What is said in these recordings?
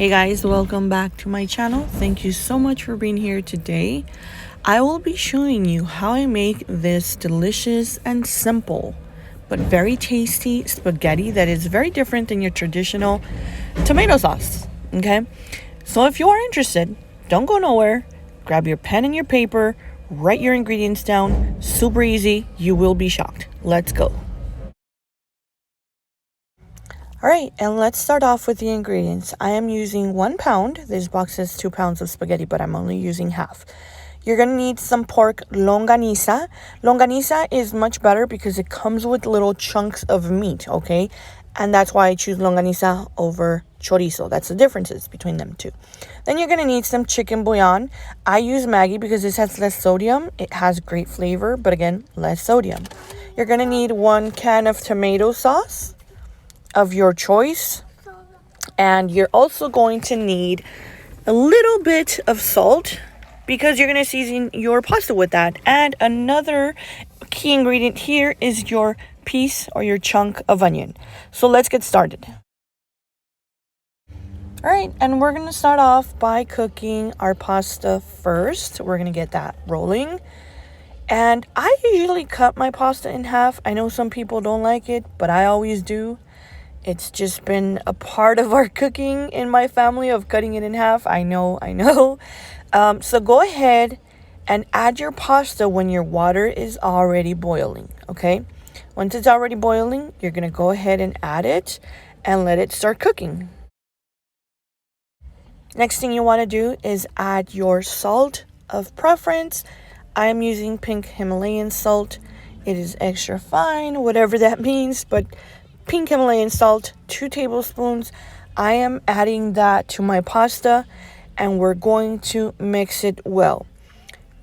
Hey guys, welcome back to my channel. Thank you so much for being here today. I will be showing you how I make this delicious and simple but very tasty spaghetti that is very different than your traditional tomato sauce. Okay, so if you are interested, don't go nowhere. Grab your pen and your paper, write your ingredients down. Super easy. You will be shocked. Let's go. All right, and let's start off with the ingredients. I am using 1 pound. This box says 2 pounds of spaghetti, but I'm only using half. You're gonna need some pork longaniza. Longaniza is much better because it comes with little chunks of meat, okay? And that's why I choose longaniza over chorizo. That's the differences between them two. Then you're gonna need some chicken bouillon. I use Maggi because this has less sodium. It has great flavor, but again, less sodium. You're gonna need 1 can of tomato sauce of your choice, and you're also going to need a little bit of salt because you're going to season your pasta with that. And another key ingredient here is your piece or your chunk of onion. So let's get started. All right, and we're going to start off by cooking our pasta first. We're going to get that rolling. And I usually cut my pasta in half. I know some people don't like it, but I always do. It's just been a part of our cooking in my family of cutting it in half. I know. So go ahead and add your pasta when your water is already boiling, okay? Once it's already boiling, you're going to go ahead and add it and let it start cooking. Next thing you want to do is add your salt of preference. I'm using pink Himalayan salt. It is extra fine, whatever that means, but pink Himalayan salt, 2 tablespoons. I am adding that to my pasta and we're going to mix it well.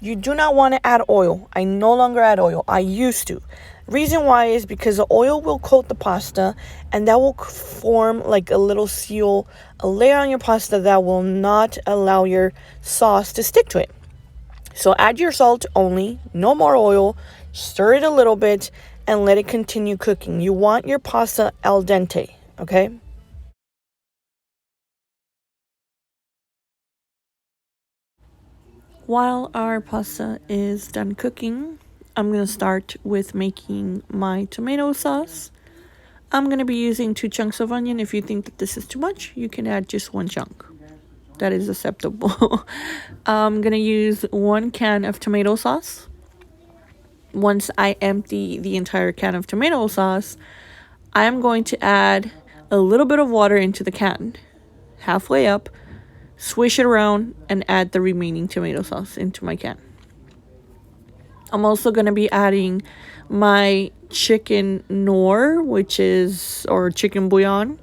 You do not want to add oil. I no longer add oil. I used to. Reason why is because the oil will coat the pasta and that will form like a little seal, a layer on your pasta that will not allow your sauce to stick to it. So add your salt only, no more oil, stir it a little bit, and let it continue cooking. You want your pasta al dente, okay? While our pasta is done cooking, I'm going to start with making my tomato sauce. I'm going to be using 2 chunks of onion. If you think that this is too much, you can add just 1 chunk. That is acceptable. I'm going to use 1 can of tomato sauce. Once I empty the entire can of tomato sauce, I am going to add a little bit of water into the can, halfway up, swish it around, and add the remaining tomato sauce into my can. I'm also going to be adding my chicken noir, or chicken bouillon.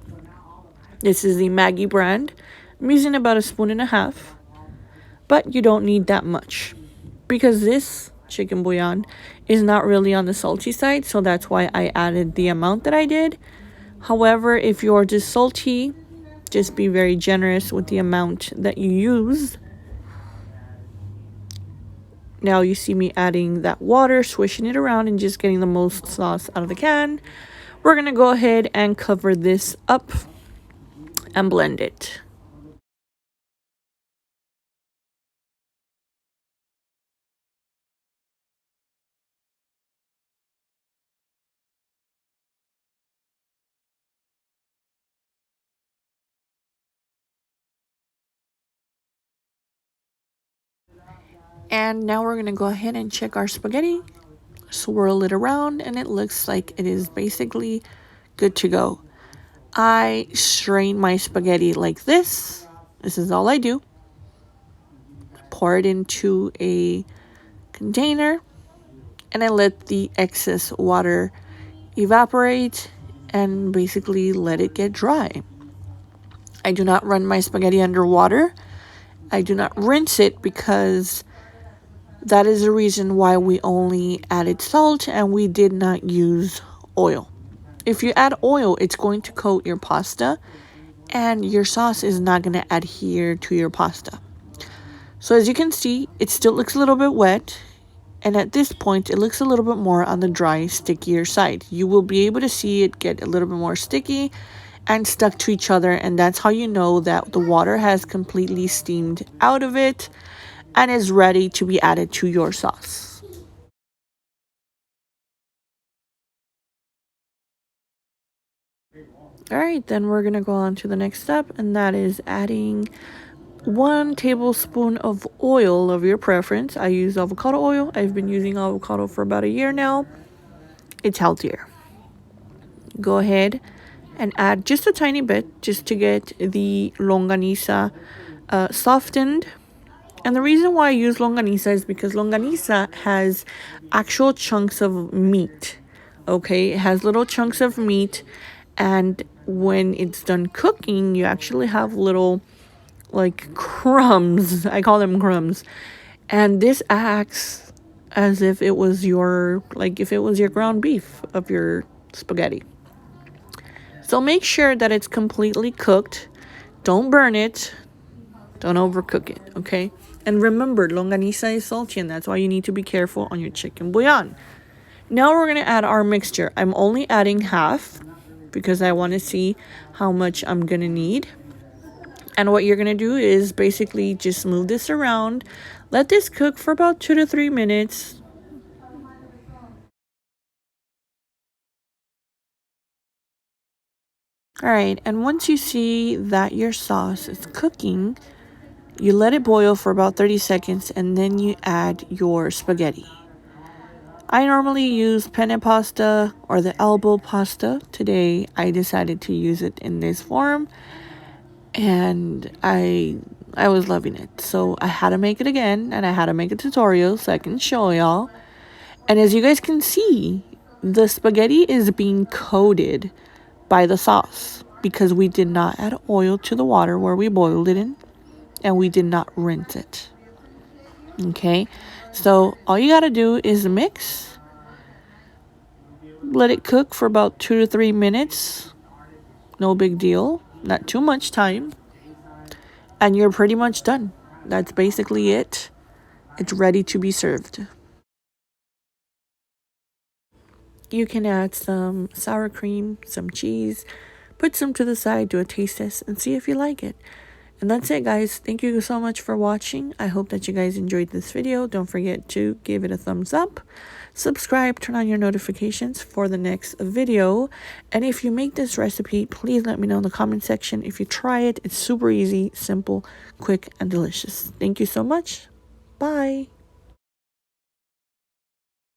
This is the Maggi brand. I'm using about 1.5 spoons, but you don't need that much because this chicken bouillon is not really on the salty side, so that's why I added the amount that I did. However, if you're just salty, just be very generous with the amount that you use. Now you see me adding that water, swishing it around, and just getting the most sauce out of the can. We're gonna go ahead and cover this up and blend it. And now we're going to go ahead and check our spaghetti, swirl it around, and it looks like it is basically good to go. I strain my spaghetti like this. This is all I do. Pour it into a container, and I let the excess water evaporate and basically let it get dry. I do not run my spaghetti under water. I do not rinse it because that is the reason why we only added salt and we did not use oil. If you add oil, it's going to coat your pasta and your sauce is not going to adhere to your pasta. So as you can see, it still looks a little bit wet. And at this point, it looks a little bit more on the dry, stickier side. You will be able to see it get a little bit more sticky and stuck to each other, and that's how you know that the water has completely steamed out of it and is ready to be added to your sauce. All right, then we're gonna go on to the next step, and that is adding 1 tablespoon of oil of your preference. I use avocado oil. I've been using avocado for about a year now. It's healthier. Go ahead and add just a tiny bit just to get the longaniza softened. And the reason why I use longaniza is because longaniza has actual chunks of meat. Okay, it has little chunks of meat, and when it's done cooking, you actually have little like crumbs. I call them crumbs. And this acts as if it was your, like if it was your ground beef of your spaghetti. So make sure that it's completely cooked. Don't burn it. Don't overcook it, okay? And remember, longaniza is salty, and that's why you need to be careful on your chicken bouillon. Now we're going to add our mixture. I'm only adding half because I want to see how much I'm going to need. And what you're going to do is basically just move this around. Let this cook for about 2 to 3 minutes. All right, and once you see that your sauce is cooking, you let it boil for about 30 seconds and then you add your spaghetti. I normally use penne pasta or the elbow pasta. Today I decided to use it in this form, and I was loving it. So I had to make it again, and I had to make a tutorial so I can show y'all. And as you guys can see, the spaghetti is being coated by the sauce because we did not add oil to the water where we boiled it in, and we did not rinse it. Okay, so all you gotta do is mix, let it cook for about 2 to 3 minutes. No big deal, not too much time, and you're pretty much done. That's basically it. It's ready to be served. You can add some sour cream, some cheese, put some to the side, do a taste test, and see if you like it. And that's it, guys. Thank you so much for watching. I hope that you guys enjoyed this video. Don't forget to give it a thumbs up, subscribe, turn on your notifications for the next video. And if you make this recipe, please let me know in the comment section. If you try it, it's super easy, simple, quick, and delicious. Thank you so much. Bye.